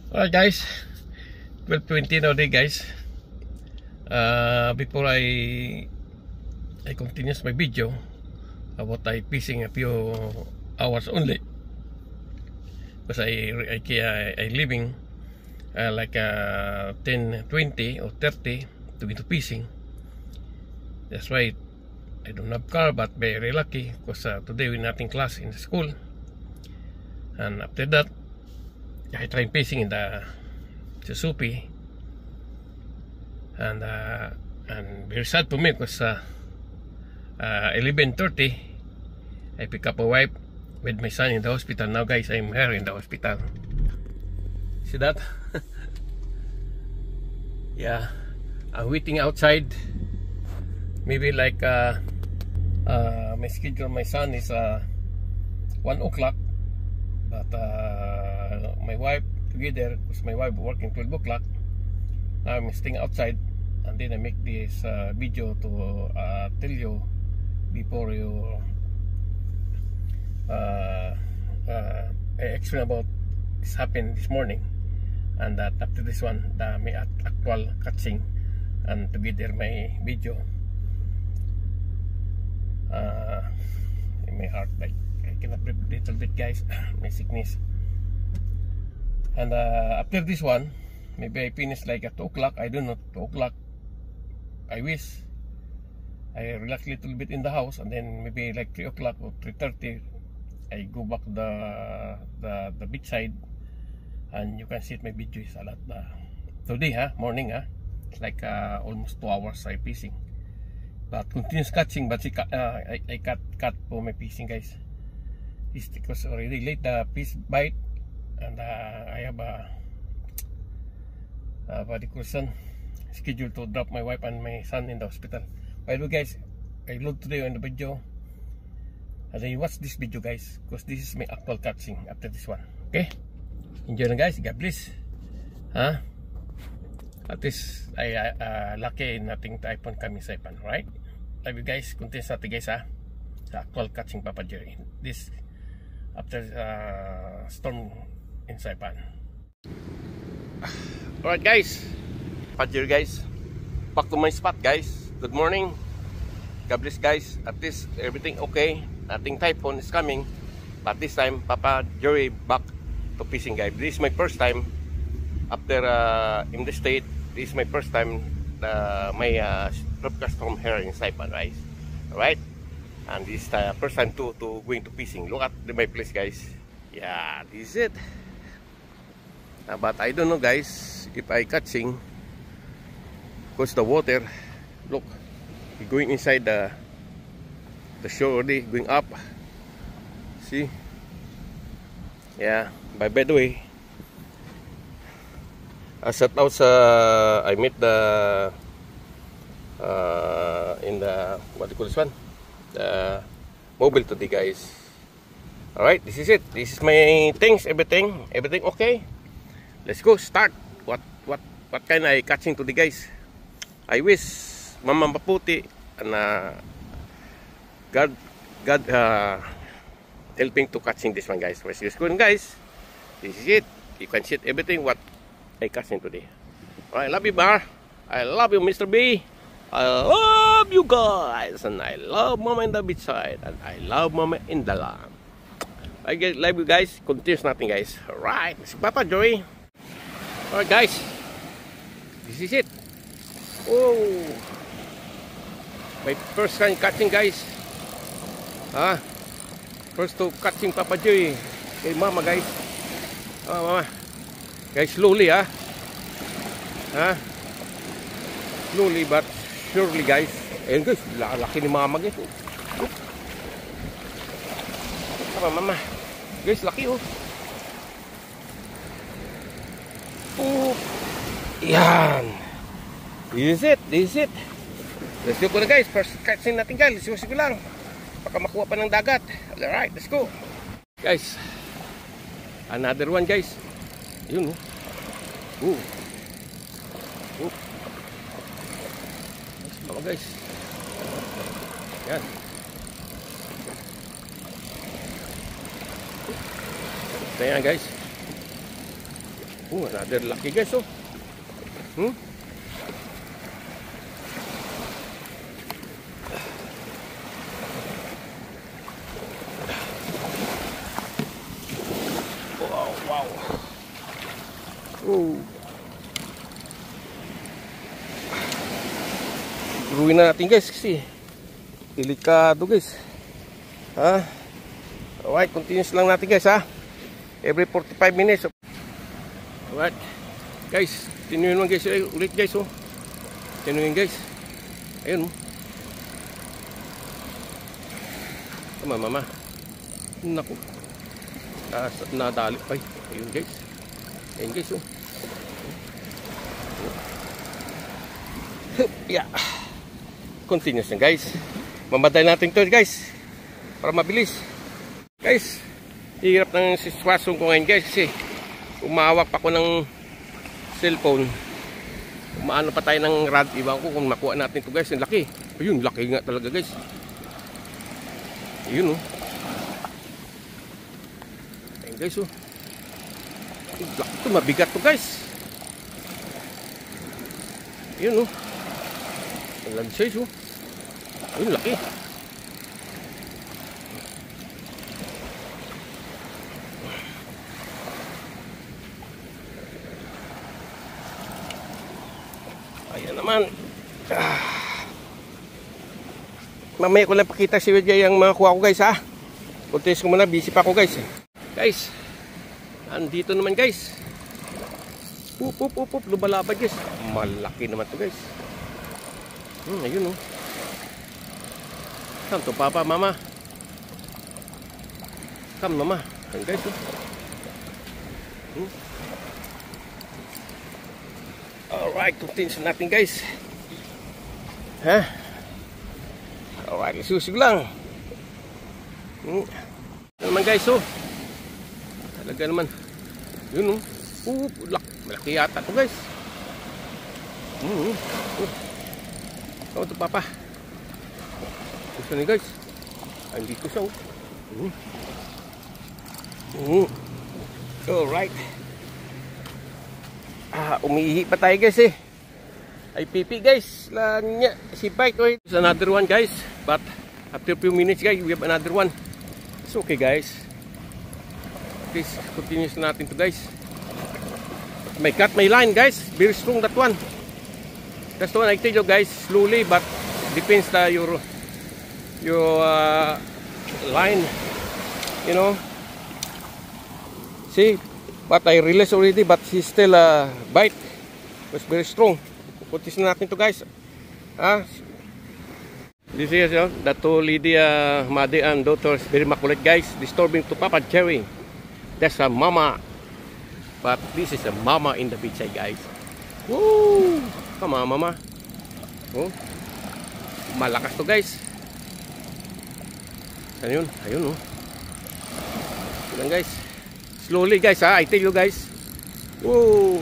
Alright guys, 12:20 now day guys. Before I continue my video about I fishing a few hours only, because I living like 10, 20 or 30 to be to fishing. That's why I don't have car, but very lucky because today we're not in class in the school, and after that I tried fishing in the Susupi, and very sad for me because 11:30 I pick up a wife with my son in the hospital. Now guys, I'm here in the hospital. See that? Yeah, I'm waiting outside. Maybe like my schedule, my son is 1 o'clock, but my wife together, because my wife working 12 o'clock. I'm staying outside, and then I make this video to tell you before you I explain about this happened this morning, and that after this one may actual catching, and together my video in my heart, like I cannot breathe a little bit guys. My sickness. And after this one, maybe I finish like at 2 o'clock. I don't know, 2 o'clock. I wish I relax a little bit in the house, and then maybe like 3 o'clock or 3:30, I go back the beach side, and you can see my video is a lot today, morning, it's like almost 2 hours I fishing, but continuous catching. But I cut for my fishing guys. It's because already late the fish bite, and I have a person scheduled to drop my wife and my son in the hospital. By the way guys, I load today on the video, and then watch this video guys, because this is my actual catching after this one. Okay, enjoy na guys. God bless. At least I lucky nothing typhoon coming sa Saipan, right? Love you guys. Continue sa atin guys sa actual catching Papa Jerry this after storm in Saipan. Alright guys, Papa Jerry guys, back to my spot guys. Good morning, God bless guys. At least everything okay, nothing typhoon is coming, but this time Papa Jerry back to fishing guys. This is my first time after in the state. This is my first time my broadcast from here in Saipan, right? Alright, and this is the first time to going to fishing. Look at my place guys. Yeah, this is it. But I don't know guys if I catching, because the water, look, going inside the shore already, going up. See? Yeah. By the way, I set out I met the in the what do you call this one, the mobile today guys. Alright, this is it. This is my things, everything okay. Let's go start. What kind of catching today guys? I wish Mama Maputi and God helping to catching this one guys. Let's go guys. This is it. You can see everything what I catching today. I love you Bar. I love you Mr. B. I love you guys, and I love Mama in the beach side, and I love Mama in the land. I love you guys. Continues nothing guys. Alright, it's Papa Joey. Alright guys, this is it. Oh, my first time catching guys. First to catching Papa Joey. Hey Mama guys. Mama guys, slowly slowly but surely guys. Ayun guys, laki ni Mama guys. Mama guys, laki oh. Oh, yan. This is it. Let's go na guys. First catching natin guys. Sigo lang. Baka makuha pa ng dagat. Alright, let's go. Guys, another one guys. Yun oh. Tama guys. Yan. Ito yan guys. Oh, another lucky guys, oh. Wow, wow. Oh. Gawin na natin guys kasi delikado guys. Ha? Alright, continuous lang natin guys ha. Every 45 minutes. Alright. Guys, tinuin mo guys ulit guys oh. Tinuin guys. Ayun mo. Tama mama. Naku. Nadali pa. Ayun guys. Ayun guys oh. Yeah. Continuous na guys. Mamatay natin to guys para mabilis. Guys, hirap ng sitwasyon ko ngayon guys kasi umawak pa ko ng cellphone. Umaano pa tayo ng rod. Iba ko kung makuha natin to guys. Ang laki. Ayun, laki nga talaga guys. Ayun oh. Ayun guys oh. Laki to, mabigat to guys. Ayun oh. Ang large size oh. Ayun, laki. Ayan naman. Mamaya ko lang pakita si Wedya yung mga kuha ko guys ha. Kuntis ko muna, busy pa ako guys. Guys, andito naman guys. Pup, lubalabad guys. Malaki naman to guys. Ayun oh. Come to papa, mama. Come mama. Ayan guys oh. Alright, tutin natin guys. Ha? Alright, isusig lang. Naman guys oh. Talaga naman. Yun oh. Malaki yata to guys. Come to papa. Gusto ni guys. Ay, dito siya oh. Alright. Umiihi pa tayo guys eh. Ay pipi guys. Lanya. Si bite oh. It's another one guys. But after a few minutes guys, we have another one. It's okay guys. Please continue natin to guys. May cut, may line guys. Very strong that one. That's the one I tell you guys. Slowly but depends your line, you know. See, but I released already, but he still bite. Was very strong. Putis na natin to guys. This is the two lady mother and daughters, very makulit guys, disturbing to Papa Jerry. That's a mama, but this is a mama in the beach side guys. Woo! Come on mama. Oh, malakas to guys. Ayun oh. Yan guys. Slowly guys ha, I tell you guys. Whoa.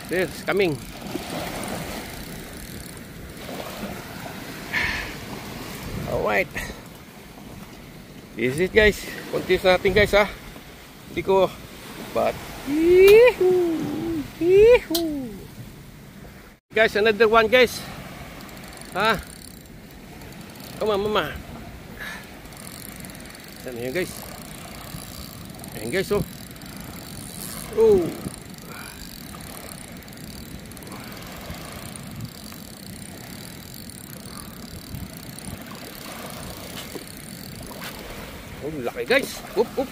There's coming. Alright. This is it guys. Continuous natin guys ha. Hindi ko but guys, another one guys. Ha? Come on mama. Yan yun guys. Ayan guys oh. Oh. Oh, laki guys. Oop.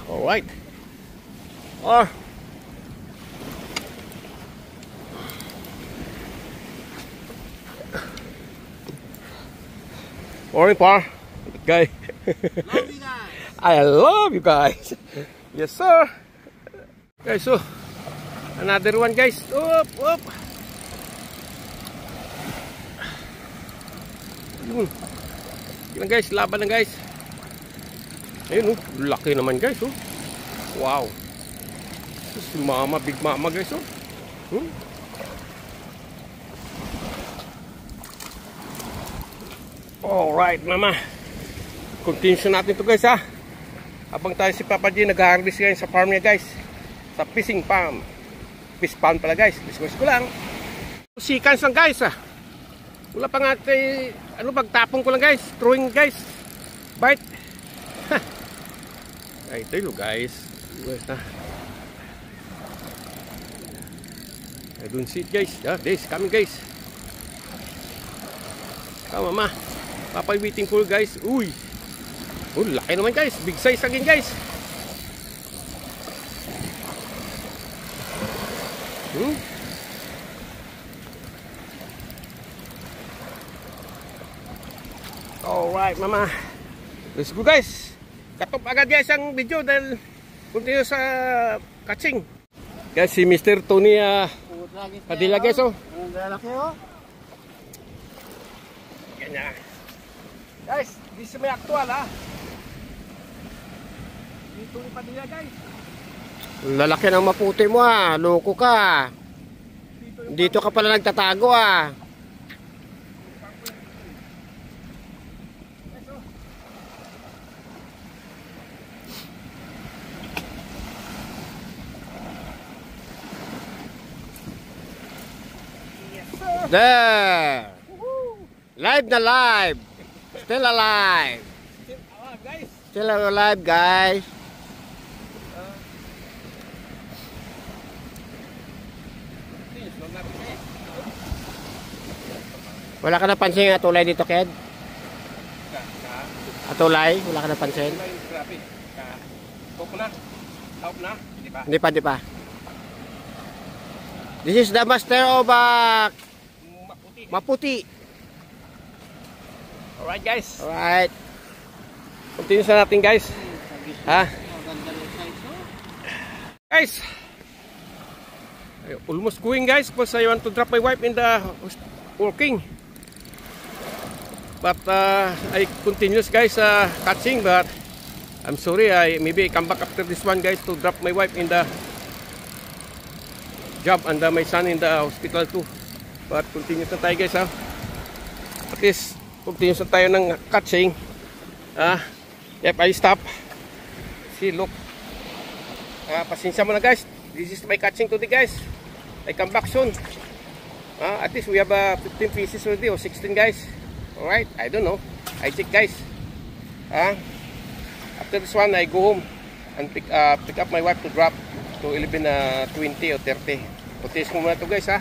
Alright. Morning, Pa. Guy. Love you guys. I love you guys. Yes, sir. Guys, so another one, guys. Up. Yun guys, laban na guys. Ayun oh, laki naman guys oh. Wow. Si mama, big mama guys oh. Alright, mama. Continue natin to guys ha. Habang tayo si Papa G nag-harvest ngayon sa farm niya guys. Sa fishing farm. Fish pond pala guys. Discuss ko lang. Seconds lang guys ha. Wala pa nga tayo, ano pagtapong ko lang guys. Throwing guys. Bite. Ay, ito yun guys. I don't see it guys. This coming guys. Come mama. Papa waiting for guys. Uy. Oh, laki naman guys. Big size again guys. Alright mama. Let's go guys. Katop agad guys ang video dahil continue sa catching. Guys si Mr. Tony Padilla guys oh. Lalaki oh. Ganyan. Guys, this is may actual ha. Dito ni Padilla guys. Lalaki ng maputi mo ah. Loko ka. Dito ka pala nagtatago ah. There. Live na live. Still alive. Still alive guys. Wala ka napansin ang atulay dito, Ked? Atulay? Wala ka napansin? Hindi pa. This is the master of Maputi. Alright guys. Alright. Continue sa natin guys. Ha? Guys. Almost going guys because I want to drop my wife in the working. But I continues guys catching, but I'm sorry, maybe I come back after this one guys to drop my wife in the job and my son in the hospital too. But continue na tayo guys ha. At least continue na tayo ng catching. Yep, I stop. See, look. Pasensya mo na guys. This is my catching today guys. I come back soon. At least we have 15 pieces already or 16 guys. Alright, I don't know. I check guys. After this one, I go home and pick up my wife to drop to 11:20 or 30. Putis ko muna to guys ha.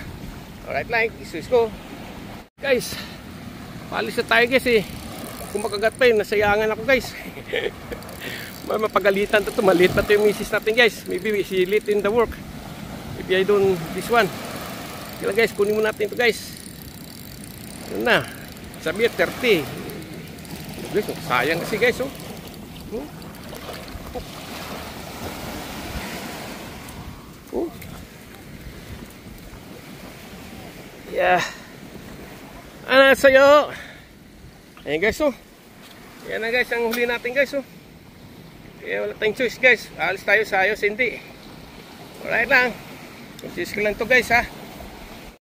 Alright like, isus ko. Guys, palis na tayo guys eh. Kung makagat pa yun, nasayangan ako guys. Mapagalitan to, maliit pa to yung misis natin guys. Maybe she late in the work. Maybe I don't this one. Kaya guys, kunin mo natin to guys. Yun na. Sabi 30. Guys, sayang kasi guys oh. Yeah. Ano sa'yo? Ayan guys oh. Yan na guys ang huli natin guys oh. Kaya wala tayong choice guys. Alis tayo sa ayos hindi. Alright lang. Consist ko lang to guys ha.